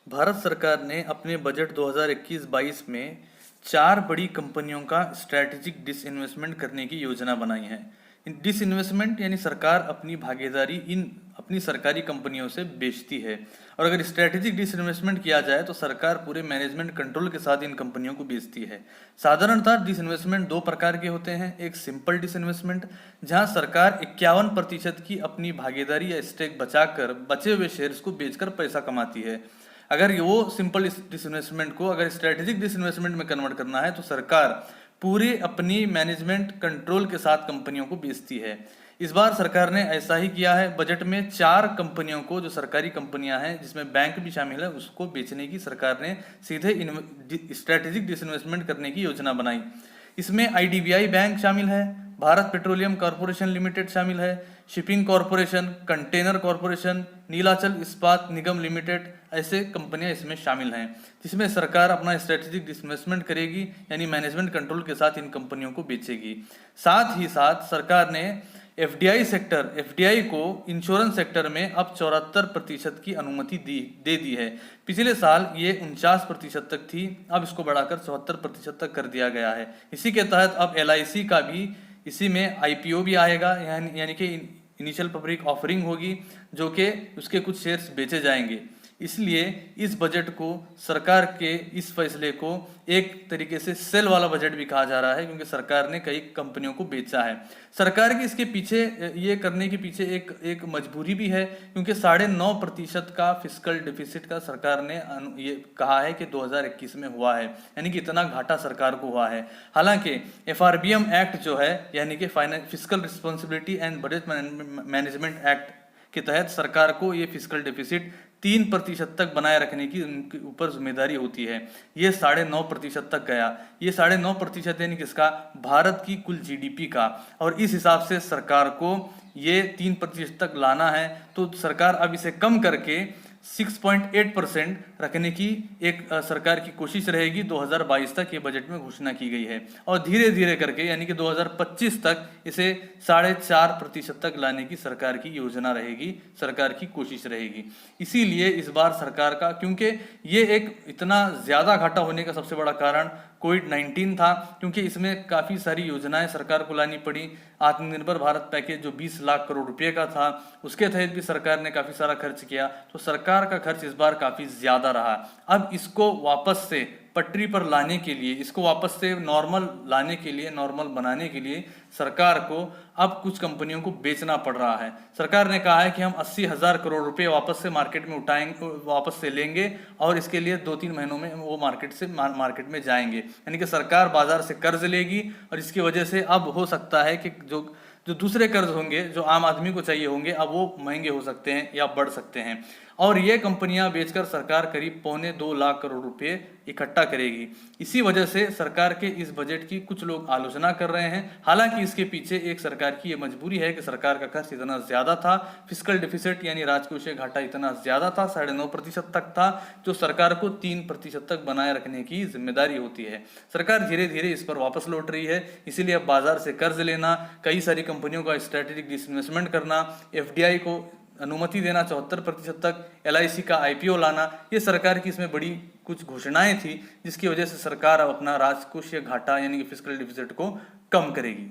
भारत सरकार ने अपने बजट 2021-22 में 4 बड़ी कंपनियों का स्ट्रैटेजिक डिसइन्वेस्टमेंट करने की योजना बनाई है। डिसइन्वेस्टमेंट यानी सरकार अपनी भागीदारी इन अपनी सरकारी कंपनियों से बेचती है, और अगर स्ट्रैटेजिक डिसइन्वेस्टमेंट किया जाए तो सरकार पूरे मैनेजमेंट कंट्रोल के साथ इन कंपनियों को बेचती है। साधारणतः डिसइन्वेस्टमेंट दो प्रकार के होते हैं। एक सिंपल डिसइन्वेस्टमेंट, जहां सरकार 51% की अपनी भागीदारी या स्टेक बचाकर बचे हुए शेयर्स को बेचकर पैसा कमाती है। अगर वो सिंपल डिसइन्वेस्टमेंट को अगर स्ट्रेटेजिक डिसइन्वेस्टमेंट में कन्वर्ट करना है तो सरकार पूरे अपनी मैनेजमेंट कंट्रोल के साथ कंपनियों को बेचती है। इस बार सरकार ने ऐसा ही किया है। बजट में 4 कंपनियों को, जो सरकारी कंपनियां हैं जिसमें बैंक भी शामिल है, उसको बेचने की सरकार ने सीधे स्ट्रेटेजिक डिसइन्वेस्टमेंट करने की योजना बनाई। इसमें आईडीबीआई बैंक शामिल है, भारत पेट्रोलियम कॉरपोरेशन लिमिटेड शामिल है, shipping corporation, container corporation, Nilachal इस्पात निगम लिमिटेड, ऐसे कंपनियां इसमें शामिल हैं, जिसमें सरकार अपना स्ट्रेटेजिक डिसइन्वेस्टमेंट करेगी, यानी मैनेजमेंट कंट्रोल के साथ इन कंपनियों को बेचेगी। साथ ही साथ सरकार ने एफडीआई को इंश्योरेंस सेक्टर में अब 74% की अनुमति दे दी है। पिछले साल ये 49% तक थी, अब इसको बढ़ाकर 74% तक कर दिया गया है। इसी के तहत अब एलआईसी का भी इसी में आईपीओ भी आएगा, यानी कि इनिशियल पब्लिक ऑफरिंग होगी, जो कि उसके कुछ शेयर्स बेचे जाएंगे। इसलिए इस बजट को, सरकार के इस फैसले को एक तरीके से सेल वाला बजट भी कहा जा रहा है, क्योंकि सरकार ने कई कंपनियों को बेचा है। सरकार की इसके पीछे, ये करने के पीछे एक मजबूरी भी है, क्योंकि 9.5% का फिस्कल डिफिसिट का सरकार ने ये कहा है कि 2021 में हुआ है, यानी कि इतना घाटा सरकार को हुआ है। हालांकि एफआरबीएम एक्ट जो है, यानी कि fiscal responsibility and budget management act के तहत सरकार को ये फिस्कल डिफिसिट 3% तक बनाए रखने की उनके ऊपर जिम्मेदारी होती है। ये 9.5% तक गया। ये 9.5% यानी किसका? भारत की कुल जीडीपी का। और इस हिसाब से सरकार को ये 3% तक लाना है, तो सरकार अब इसे कम करके 6.8% रखने की एक सरकार की कोशिश रहेगी। 2022 तक ये बजट में घोषणा की गई है, और धीरे धीरे करके यानी कि 2025 तक इसे 4.5% तक लाने की सरकार की योजना रहेगी, सरकार की कोशिश रहेगी। इसीलिए इस बार सरकार का, क्योंकि ये एक इतना ज्यादा घाटा होने का सबसे बड़ा कारण कोविड-19 था, क्योंकि इसमें काफ़ी सारी योजनाएं सरकार को लानी पड़ी। आत्मनिर्भर भारत पैकेज जो 20 लाख करोड़ रुपए का था, उसके तहत भी सरकार ने काफ़ी सारा खर्च किया, तो सरकार का खर्च इस बार काफ़ी ज़्यादा रहा। अब इसको वापस से पटरी पर लाने के लिए, इसको वापस से नॉर्मल लाने के लिए, नॉर्मल बनाने के लिए सरकार को अब कुछ कंपनियों को बेचना पड़ रहा है। सरकार ने कहा है कि हम 80,000 करोड़ रुपए वापस से मार्केट में उठाएंगे, वापस से लेंगे, और इसके लिए 2-3 महीनों में वो मार्केट में जाएंगे। यानी कि सरकार बाजार से कर्ज लेगी, और इसकी वजह से अब हो सकता है कि जो दूसरे कर्ज होंगे, जो आम आदमी को चाहिए होंगे, अब वो महंगे हो सकते हैं या बढ़ सकते हैं। और ये कंपनियां बेचकर सरकार करीब 2.25 लाख करोड़ रुपए इकट्ठा करेगी। इसी वजह से सरकार के इस बजट की कुछ लोग आलोचना कर रहे हैं। हालांकि इसके पीछे एक सरकार की ये मजबूरी है कि सरकार का खर्च इतना ज्यादा था, फिस्कल डिफिसिट यानी राजकोषीय घाटा इतना ज्यादा था, 9.5% तक था, जो सरकार को 3% तक बनाए रखने की जिम्मेदारी होती है। सरकार धीरे धीरे इस पर वापस लौट रही है। इसीलिए अब बाजार से कर्ज लेना, कई सारी कंपनियों का स्ट्रेटेजिक डिसइन्वेस्टमेंट करना, एफडीआई को अनुमति देना 74% तक, एलआईसी का आईपीओ लाना, ये सरकार की इसमें बड़ी कुछ घोषणाएं थी, जिसकी वजह से सरकार अब अपना राजकोषीय घाटा यानी कि फिस्कल डिफिसिट को कम करेगी।